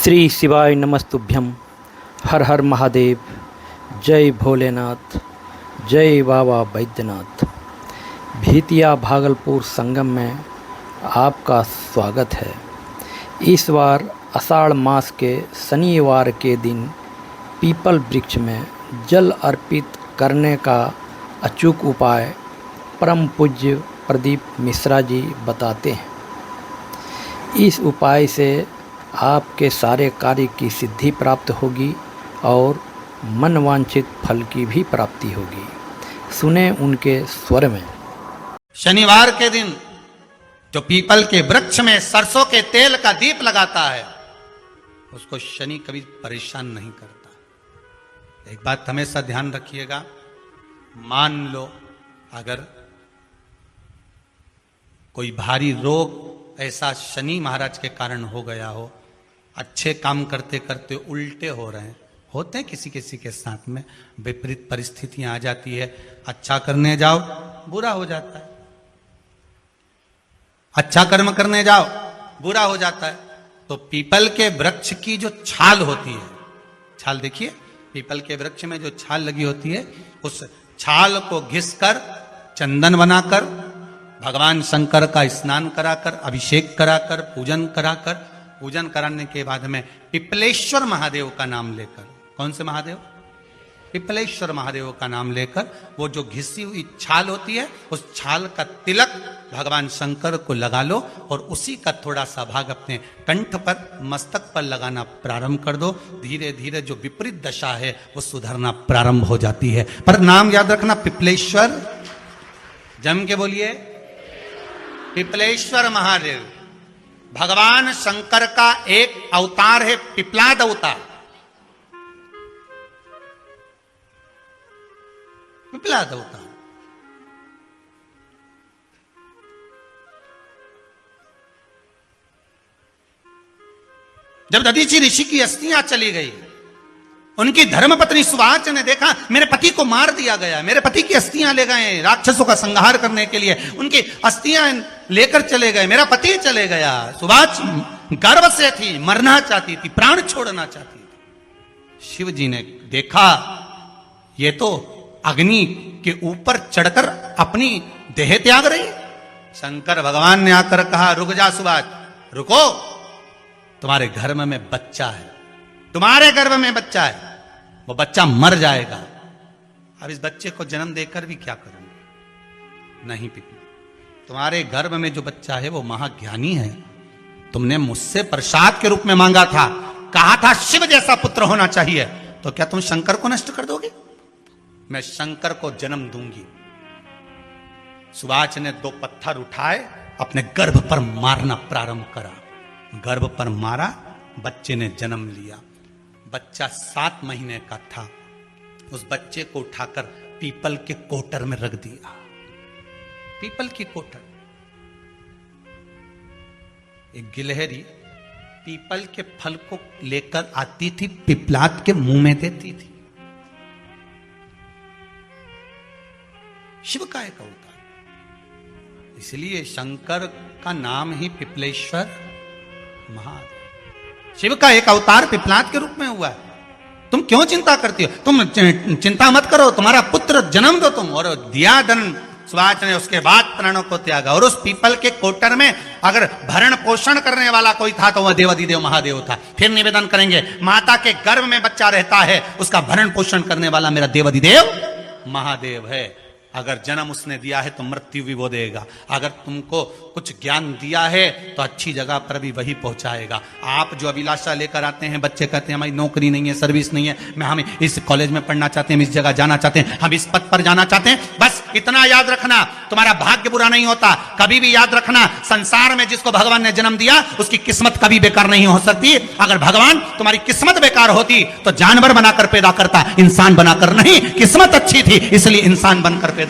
श्री शिवाय नमस्तुभ्यम। हर हर महादेव। जय भोलेनाथ। जय बाबा बैद्यनाथ। भीतिया भागलपुर संगम में आपका स्वागत है। इस बार आषाढ़ मास के शनिवार के दिन पीपल वृक्ष में जल अर्पित करने का अचूक उपाय परम पूज्य प्रदीप मिश्रा जी बताते हैं। इस उपाय से आपके सारे कार्य की सिद्धि प्राप्त होगी और मनवांछित फल की भी प्राप्ति होगी। सुने उनके स्वर में। शनिवार के दिन जो पीपल के वृक्ष में सरसों के तेल का दीप लगाता है उसको शनि कभी परेशान नहीं करता। एक बात हमेशा ध्यान रखिएगा, मान लो अगर कोई भारी रोग ऐसा शनि महाराज के कारण हो गया हो, अच्छे काम करते करते उल्टे हो रहे हैं, होते हैं किसी किसी के साथ में, विपरीत परिस्थितियां आ जाती है, अच्छा करने जाओ बुरा हो जाता है, अच्छा कर्म करने जाओ बुरा हो जाता है। तो पीपल के वृक्ष की जो छाल होती है, छाल देखिए, पीपल के वृक्ष में जो छाल लगी होती है उस छाल को घिसकर चंदन बनाकर भगवान शंकर का स्नान कराकर, अभिषेक कराकर, पूजन कराने के बाद में पिपलेश्वर महादेव का नाम लेकर, कौन से महादेव? पिपलेश्वर महादेव का नाम लेकर वो जो घिसी हुई छाल होती है उस छाल का तिलक भगवान शंकर को लगा लो और उसी का थोड़ा सा भाग अपने कंठ पर, मस्तक पर लगाना प्रारंभ कर दो। धीरे धीरे जो विपरीत दशा है वो सुधरना प्रारंभ हो जाती है। पर नाम याद रखना, पिपलेश्वर, जम के बोलिए, पिपलेश्वर महादेव भगवान शंकर का एक अवतार है, पिपलाद अवतार। पिपलाद अवतार जब दधीचि ऋषि की अस्थियां चली गई, उनकी धर्मपत्नी सुवाच ने देखा मेरे पति को मार दिया गया, मेरे पति की अस्थियां ले गए राक्षसों का संहार करने के लिए, उनकी अस्थियां लेकर चले गए, मेरा पति चले गया। सुवाच गर्व से थी, मरना चाहती थी, प्राण छोड़ना चाहती थी। शिव जी ने देखा ये तो अग्नि के ऊपर चढ़कर अपनी देह त्याग रही। शंकर भगवान ने आकर कहा, रुक जा सुवाच, रुको, तुम्हारे गर्भ में बच्चा है, तुम्हारे गर्भ में बच्चा है, वो बच्चा मर जाएगा। अब इस बच्चे को जन्म देकर भी क्या करूंगी? नहीं पिता, तुम्हारे गर्भ में जो बच्चा है वो महाज्ञानी है, तुमने मुझसे प्रसाद के रूप में मांगा था, कहा था शिव जैसा पुत्र होना चाहिए, तो क्या तुम शंकर को नष्ट कर दोगे? मैं शंकर को जन्म दूंगी। सुवाच ने 2 पत्थर उठाए, अपने गर्भ पर मारना प्रारंभ करा, गर्भ पर मारा, बच्चे ने जन्म लिया। बच्चा 7 महीने का था। उस बच्चे को उठाकर पीपल के कोटर में रख दिया। पीपल की कोटर। एक गिलहरी पीपल के फल को लेकर आती थी, पिपलाद के मुंह में देती थी। शिव का एक अवतार, इसलिए शंकर का नाम ही पिपलेश्वर महादेव। शिव का एक अवतार पिपलाद के रूप में हुआ है। तुम क्यों चिंता करती हो? तुम चिंता मत करो, तुम्हारा पुत्र जन्म दो तुम। और दिया धन सुवाच ने, उसके बाद प्राणों को त्यागा। और उस पीपल के कोटर में अगर भरण पोषण करने वाला कोई था तो वह देवाधिदेव महादेव था। फिर निवेदन करेंगे, माता के गर्भ में बच्चा रहता है, उसका भरण पोषण करने वाला मेरा देवाधिदेव महादेव है। अगर जन्म उसने दिया है तो मृत्यु भी वो देगा। अगर तुमको कुछ ज्ञान दिया है तो अच्छी जगह पर भी वही पहुंचाएगा। आप जो अभिलाषा लेकर आते हैं, बच्चे कहते हैं हमारी नौकरी नहीं है, सर्विस नहीं है, हम इस कॉलेज में पढ़ना चाहते हैं, हम इस जगह जाना चाहते हैं, हम इस पद पर जाना चाहते हैं, बस इतना याद रखना, तुम्हारा भाग्य बुरा नहीं होता। कभी भी याद रखना, संसार में जिसको भगवान ने जन्म दिया उसकी किस्मत कभी बेकार नहीं हो सकती। अगर भगवान तुम्हारी किस्मत बेकार होती तो जानवर बनाकर पैदा करता, इंसान बनाकर नहीं। किस्मत अच्छी थी इसलिए इंसान बनकर पैदा,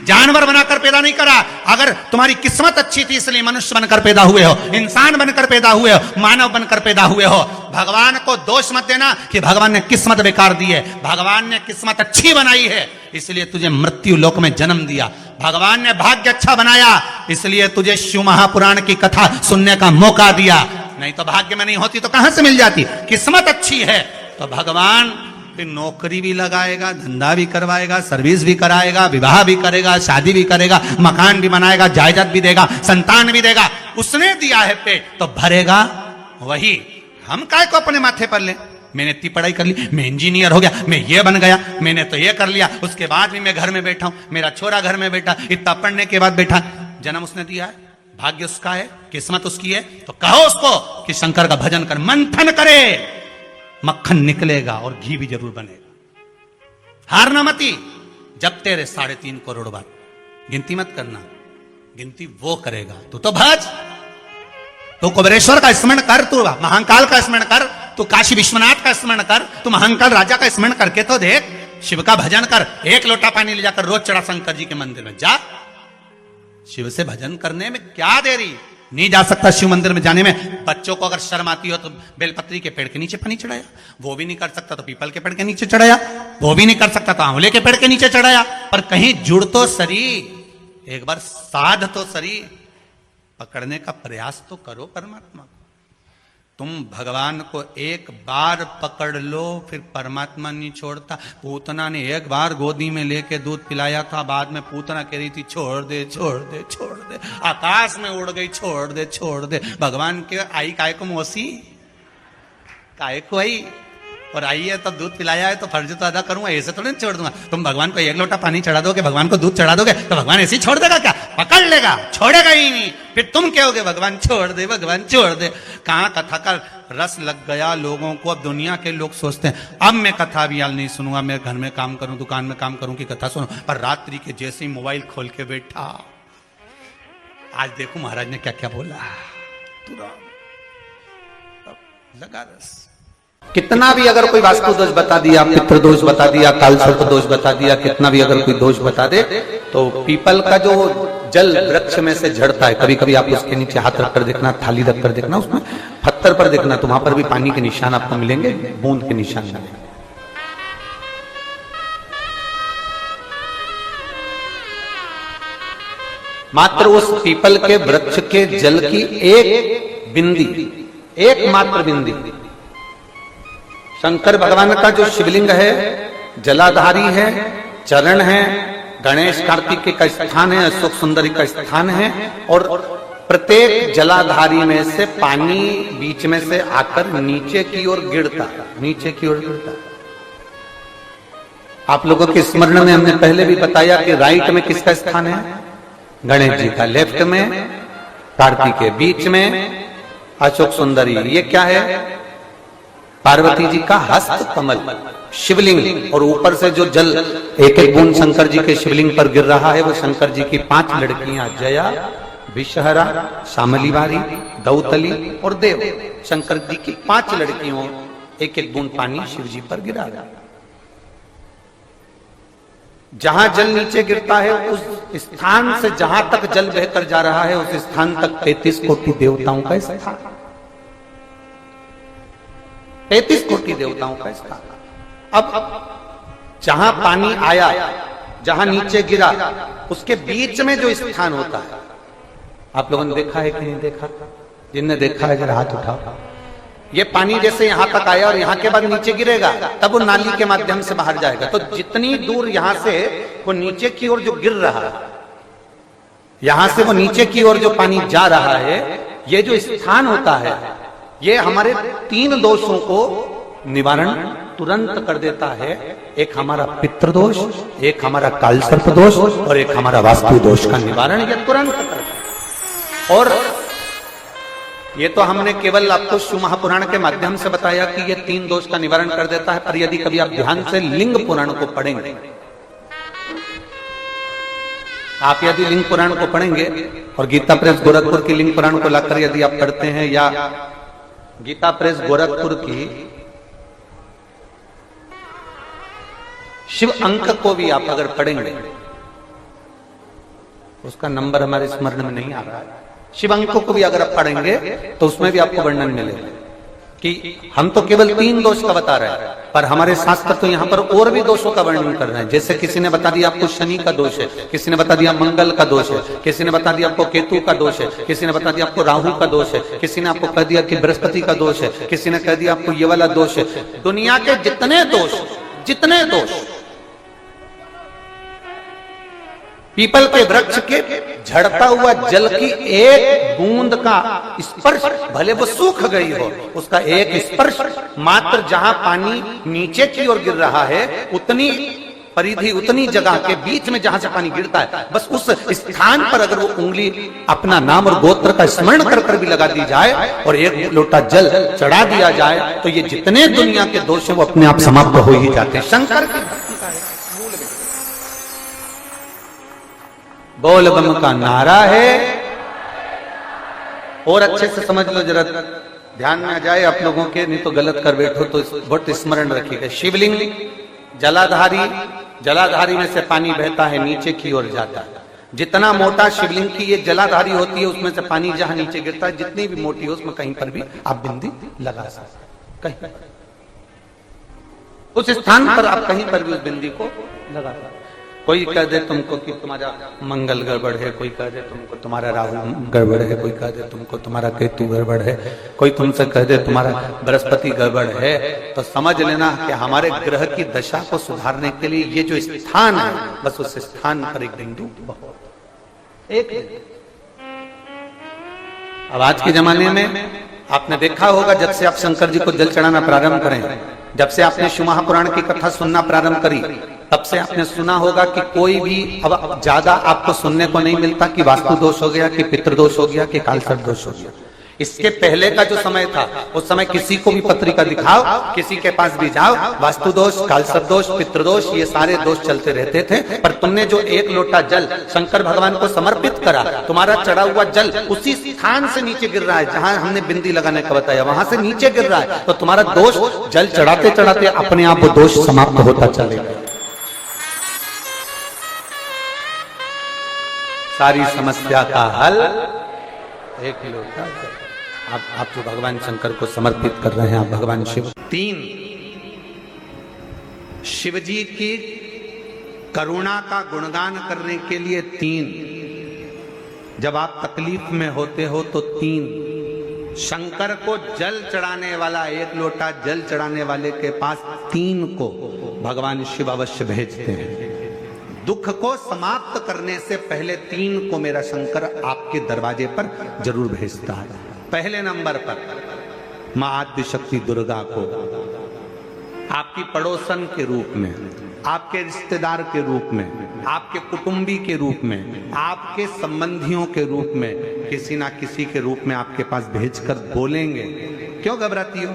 जानवर बनाकर पैदा नहीं करा। अगर तुम्हारी किस्मत अच्छी थी इसलिए मनुष्य बनकर पैदा हुए हो, इंसान बनकर पैदा हुए हो, मानव बनकर पैदा हुए हो। भगवान को दोष मत देना कि भगवान ने किस्मत बेकार दी है। भगवान ने किस्मत अच्छी बनाई है इसलिए तुझे मृत्यु लोक में जन्म दिया। भगवान ने भाग्य अच्छा बनाया इसलिए तुझे शिव महापुराण की कथा सुनने का मौका दिया। नहीं तो भाग्य में नहीं होती तो कहां से मिल जाती। किस्मत अच्छी है तो भगवान फिर नौकरी भी लगाएगा, धंधा भी करवाएगा, सर्विस भी कराएगा, विवाह भी करेगा, शादी भी करेगा, मकान भी बनाएगा, जायदाद भी देगा, संतान भी देगा। उसने दिया है पेट तो भरेगा वही। हम काय को अपने माथे पर ले, मैंने इतनी पढ़ाई कर ली, मैं इंजीनियर हो गया, मैं ये बन गया, मैंने तो ये कर लिया, उसके बाद भी मैं घर में बैठा हूं, मेरा छोरा घर में बैठा, इतना पढ़ने के बाद बैठा। जन्म उसने दिया है, भाग्य उसका है, किस्मत उसकी है, तो कहो उसको कि शंकर का भजन कर, मंथन करे, मक्खन निकलेगा और घी भी जरूर बनेगा। हारना मती। जब तेरे 3.5 करोड़ बार गिनती मत करना, गिनती वो करेगा। तू तो भज, तू कुबेरेश्वर का स्मरण कर, तू महाकाल का स्मरण कर, तू काशी विश्वनाथ का स्मरण कर, तू महाकाल राजा का स्मरण करके तो देख। शिव का भजन कर, 1 लोटा पानी ले जाकर रोज चढ़ा शंकर जी के मंदिर में जा। शिव से भजन करने में क्या देरी। नहीं जा सकता शिव मंदिर में जाने में। बच्चों को अगर शर्म आती हो तो बेलपत्री के पेड़ के नीचे पानी चढ़ाया, वो भी नहीं कर सकता तो पीपल के पेड़ के नीचे चढ़ाया, वो भी नहीं कर सकता तो आंवले के पेड़ के नीचे चढ़ाया। पर कहीं जुड़ तो सरी, एक बार साध तो सरी, पकड़ने का प्रयास तो करो परमात्मा को। तुम भगवान को एक बार पकड़ लो, फिर परमात्मा नहीं छोड़ता। पूतना ने एक बार गोदी में लेके दूध पिलाया था, बाद में पूतना कह रही थी छोड़ दे छोड़ दे छोड़ दे, आकाश में उड़ गई, छोड़ दे छोड़ दे। भगवान के आई काय को मौसी, काय को आई, और आई है तो दूध पिलाया है तो फर्ज तो अदा करूंगा, ऐसे थोड़ी नहीं छोड़ दूंगा। तुम भगवान को 1 लोटा पानी चढ़ा दोगे, भगवान को दूध चढ़ा दोगे तो भगवान ऐसे ही छोड़ देगा क्या? पकड़ लेगा, छोड़ेगा ही नहीं। फिर तुम कहोगे भगवान छोड़ दे, भगवान छोड़ दे। कहां कथा का रस लग गया लोगों को। अब दुनिया के लोग सोचते हैं अब मैं कथा भी नहीं सुनूंगा, मैं घर में काम करूं, दुकान में काम करूं कि कथा सुनूं। पर रात्रि के जैसे ही मोबाइल खोल के बैठा, आज देखो महाराज ने क्या क्या बोला, तुरंत लगा रस। कितना भी अगर कोई वास्तु दोष बता दिया, पितृ दोष बता दिया, कालसर्प दोष बता दिया, कितना भी अगर कोई दोष बता दे, तो पीपल का जो जल वृक्ष में से झड़ता है, कभी कभी आप उसके नीचे हाथ रखकर देखना, थाली रखकर देखना, उसमें पत्थर पर देखना, तो वहां पर भी पानी के निशान आपको मिलेंगे, बूंद के निशान मिलेंगे। मात्र उस पीपल के वृक्ष के जल की एक बिंदी, एकमात्र बिंदी, शंकर भगवान का जो शिवलिंग है जलाधारी है, चरण है, गणेश कार्तिक का स्थान है, अशोक सुंदरी का स्थान है, और प्रत्येक जलाधारी में से पानी बीच में से आकर नीचे की ओर गिरता, नीचे की ओर गिरता। आप लोगों के स्मरण में हमने पहले भी बताया कि राइट में किसका स्थान है? गणेश जी का, लेफ्ट में कार्तिक के, बीच में अशोक सुंदरी। ये क्या है? पार्वती जी का हस्त कमल शिवलिंग, और ऊपर से जो जल एक एक बूंद शंकर जी के शिवलिंग पर गिर रहा है, वो शंकर जी की 5 लड़कियां जया, विषहरा, शामलीवारी, दौतली और देव, शंकर जी की 5 लड़कियों, एक एक बूंद पानी शिव जी पर गिरा रहा। जहां जल नीचे गिरता है उस स्थान से जहां तक जल बहकर जा रहा है, उस स्थान तक 33 कोटि देवताओं का स्थान, 33 कोटि देवताओं का स्थान। अब जहां पानी आया, जहां नीचे गिरा, उसके बीच में जो स्थान होता है, आप लोगों ने देखा है कि नहीं देखा? जिनने देखा है जरा हाथ उठाओ। ये पानी जैसे यहां तक आया और यहां के बाद नीचे गिरेगा, तब वो नाली के माध्यम से बाहर जाएगा। तो जितनी दूर यहां से वो नीचे की ओर जो गिर रहा है, यहां से वो नीचे की ओर जो पानी जा रहा है, ये जो स्थान होता है, ये हमारे 3 दोषों को निवारण तुरंत कर देता है। एक हमारा पितृदोष, एक हमारा कालसर्प दोष, और एक हमारा वास्तु दोष का निवारण ये तुरंत करता है। और ये तो हमने केवल आपको शिव महापुराण के माध्यम से बताया कि ये 3 दोष का निवारण कर देता है। पर यदि कभी आप ध्यान से लिंग पुराण को पढ़ेंगे, आप यदि लिंग पुराण को पढ़ेंगे और गीता प्रेस गोरखपुर की लिंग पुराण को लाकर यदि आप पढ़ते हैं, या गीता प्रेस गोरखपुर की शिव अंक को भी आप अगर पढ़ेंगे, उसका नंबर हमारे स्मरण में नहीं आ रहा है, शिव अंक को भी अगर आप पढ़ेंगे तो उसमें भी आपको वर्णन मिलेगा कि हम तो केवल 3 दोष का बता रहे हैं, पर हमारे शास्त्र तो यहाँ पर और भी दोषों का वर्णन कर रहे हैं। जैसे किसी ने बता दिया आपको शनि का दोष है, किसी ने बता दिया मंगल का दोष है, किसी ने बता दिया आपको केतु का दोष है, किसी ने बता दिया आपको राहु का दोष है, किसी ने आपको कह दिया कि बृहस्पति का दोष है, किसी ने कह दिया आपको ये वाला दोष है। दुनिया के जितने दोष पीपल के वृक्ष के झड़ता हुआ जल की एक बूंद का स्पर्श, भले वो सूख गई हो, उसका एक स्पर्श मात्र जहां पानी नीचे की ओर गिर रहा है, उतनी परिधि, उतनी जगह के बीच में जहां से पानी गिरता है, बस उस स्थान पर अगर वो उंगली अपना नाम और गोत्र का स्मरण कर कर भी लगा दी जाए और एक लोटा जल चढ़ा दिया जाए, तो ये जितने दुनिया के दोष है वो अपने आप समाप्त हो ही जाते हैं। शंकर की भक्ति का मूल बोल बम का नारा है। और अच्छे से समझ लो, जरा ध्यान में आ जाए आप लोगों के, नहीं तो गलत कर बैठो तो बहुत स्मरण रखिएगा। शिवलिंग जलाधारी में से पानी बहता है, नीचे की ओर जाता है। जितना मोटा शिवलिंग की ये जलाधारी होती है, उसमें से पानी जहां नीचे गिरता है, जितनी भी मोटी हो, उसमें कहीं पर भी आप बिंदी लगा सकते, कहीं उस स्थान पर आप कहीं पर भी उस बिंदी को लगा सकते। कोई कह दे तुमको कि तुम्हारा मंगल गड़बड़ है, कोई कह दे तुमको तुम्हारा राहु गड़बड़ है, कोई कह दे तुमको तुम्हारा केतु गड़बड़ है, कोई तुमसे कह दे तुम्हारा बृहस्पति गड़बड़ है, तो समझ लेना कि हमारे ग्रह की दशा को सुधारने के लिए ये जो स्थान है, बस उस स्थान पर एक बिंदु एक। अब आज के जमाने में आपने देखा होगा, जब से आप शंकर जी को जल चढ़ाना प्रारंभ करें, जब से आपने शिव महापुराण की कथा सुनना प्रारंभ करी, तब से आपने सुना होगा कि कोई भी अब ज्यादा आपको सुनने को नहीं मिलता कि वास्तु दोष हो गया, कि पितृदोष हो गया, कि कालसर्प दोष हो गया। इसके पहले का जो समय था, उस समय किसी को भी पत्रिका दिखाओ, किसी के पास भी जाओ, वास्तु दोष, कालसर्प दोष, पितृदोष, ये सारे दोष चलते रहते थे। पर तुमने जो एक लोटा जल शंकर भगवान को समर्पित करा, तुम्हारा चढ़ा हुआ जल उसी स्थान से नीचे गिर रहा है जहां हमने बिंदी लगाने का बताया, वहां से नीचे गिर रहा है, तो तुम्हारा दोष जल चढ़ाते चढ़ाते अपने आप वो दोष समाप्त होता चलेगा। सारी समस्या का हल एक लोटा जल। आप जो भगवान शंकर को समर्पित कर रहे हैं, आप भगवान शिव। 3, शिव जी की करुणा का गुणगान करने के लिए 3, जब आप तकलीफ में होते हो तो 3, शंकर को जल चढ़ाने वाला, एक लोटा जल चढ़ाने वाले के पास 3 को भगवान शिव अवश्य भेजते हैं। दुख को समाप्त करने से पहले 3 को मेरा शंकर आपके दरवाजे पर जरूर भेजता है। पहले नंबर पर मां आद्य शक्ति दुर्गा को आपकी पड़ोसन के रूप में, आपके रिश्तेदार के रूप में, आपके कुटुंबी के रूप में, आपके संबंधियों के रूप में, किसी ना किसी के रूप में आपके पास भेजकर बोलेंगे, क्यों घबराती हो,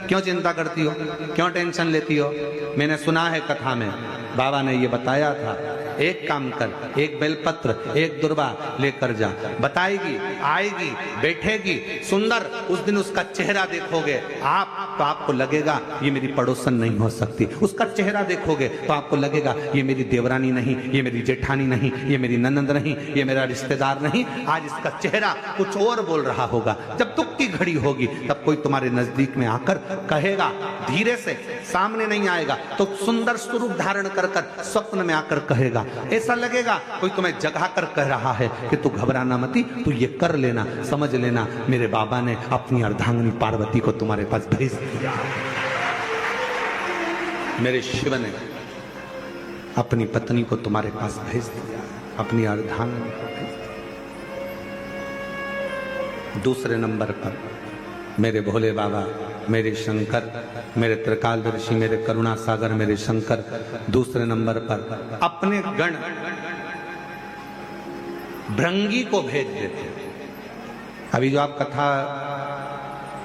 क्यों चिंता करती हो, क्यों टेंशन लेती हो। मैंने सुना है कथा में बाबा ने ये बताया था, एक काम कर, एक बेलपत्र, एक दुर्वा लेकर जा, बताएगी, आएगी, बैठेगी, सुंदर, उस दिन उसका चेहरा देखोगे आप, तो आपको लगेगा ये मेरी पड़ोसन नहीं हो सकती। उसका चेहरा देखोगे तो आपको लगेगा ये मेरी देवरानी नहीं, ये मेरी जेठानी नहीं, ये मेरी ननंद नहीं, ये मेरा रिश्तेदार नहीं। आज इसका चेहरा कुछ और बोल रहा होगा। जब दुख की घड़ी होगी तब कोई तुम्हारे नजदीक में आकर कहेगा, धीरे से, सामने नहीं आएगा तो सुंदर स्वरूप धारण कर कर स्वप्न में आकर कहेगा। ऐसा लगेगा कोई तुम्हें जगा कर कह रहा है कि तू घबराना मती, तू ये कर लेना, समझ लेना मेरे बाबा ने अपनी अर्धांगिनी पार्वती को तुम्हारे पास भेज दिया, मेरे शिव ने अपनी पत्नी को तुम्हारे पास भेज दिया, अपनी अर्धांगिनी को भेज दिया। दूसरे नंबर पर मेरे भोले बाबा, मेरे शंकर, मेरे त्रिकालदर्शी, मेरे करुणा सागर, मेरे शंकर दूसरे नंबर पर अपने गण भृंगी को भेज देते। अभी जो आप कथा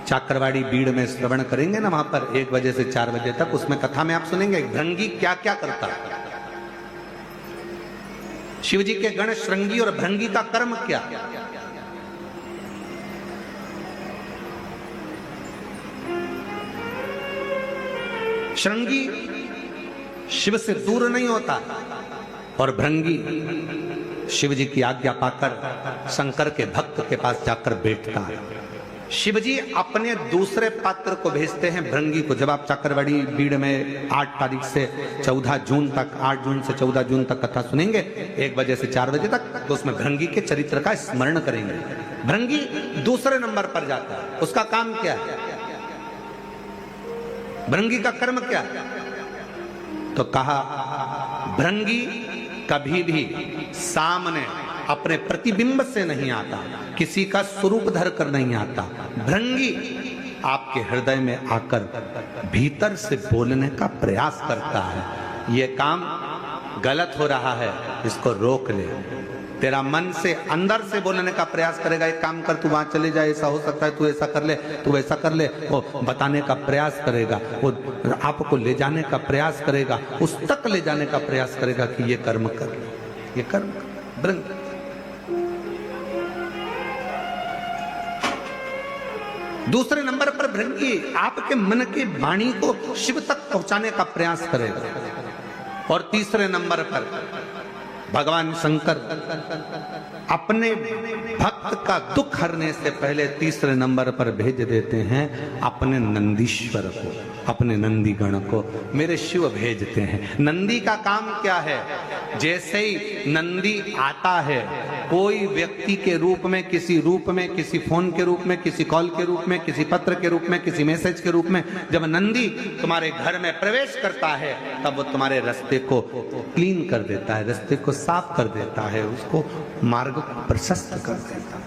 चाकरवाड़ी बीड़ में श्रवण करेंगे ना, वहां पर 1 बजे से 4 बजे तक, उसमें कथा में आप सुनेंगे भृंगी क्या क्या करता है। शिव जी के गण श्रृंगी और भृंगी का कर्म क्या। श्रृंगी शिव से दूर नहीं होता और भृंगी शिव जी की आज्ञा पाकर शंकर के भक्त के पास जाकर बैठता है। शिव जी अपने दूसरे पात्र को भेजते हैं भृंगी को। जब आप चक्रवाड़ी बीड़ में 8 तारीख से 14 जून तक, 8 जून से 14 जून तक कथा सुनेंगे 1 बजे से 4 बजे तक, तो उसमें भृंगी के चरित्र का स्मरण करेंगे। भृंगी दूसरे नंबर पर जाता है। उसका काम क्या है? भृंगी का कर्म क्या है? तो कहा भृंगी कभी भी सामने अपने प्रतिबिंब से नहीं आता, किसी का स्वरूप धर कर नहीं आता। भृंगी आपके हृदय में आकर भीतर से बोलने का प्रयास करता है। ये काम गलत हो रहा है, इसको रोक ले। तेरा मन से अंदर से बोलने का प्रयास करेगा, एक काम कर, तू वहां चले जाए, ऐसा हो सकता है, तू ऐसा कर ले, तू वैसा कर ले। वो बताने का प्रयास करेगा, वो आपको ले जाने का प्रयास करेगा, उस तक ले जाने का प्रयास करेगा कि ये कर्म कर ले, ये कर्म कर। भृंगी दूसरे नंबर पर भृंगी आपके मन की वाणी को शिव तक पहुंचाने का प्रयास करेगा। और तीसरे नंबर पर भगवान शंकर अपने भक्त का दुख हरने से पहले तीसरे नंबर पर भेज देते हैं अपने नंदीश्वर को, अपने नंदीगण को। मेरे शिव भेजते हैं। नंदी का काम क्या है? जैसे ही नंदी आता है, कोई व्यक्ति के रूप में, किसी रूप में, किसी फोन के रूप में, किसी कॉल के रूप में, किसी पत्र के रूप में, किसी मैसेज के रूप में, जब नंदी तुम्हारे घर में प्रवेश करता है तब वो तुम्हारे रास्ते को क्लीन कर देता है, रास्ते को साफ कर देता है, उसको मार्ग प्रशस्त कर देता है।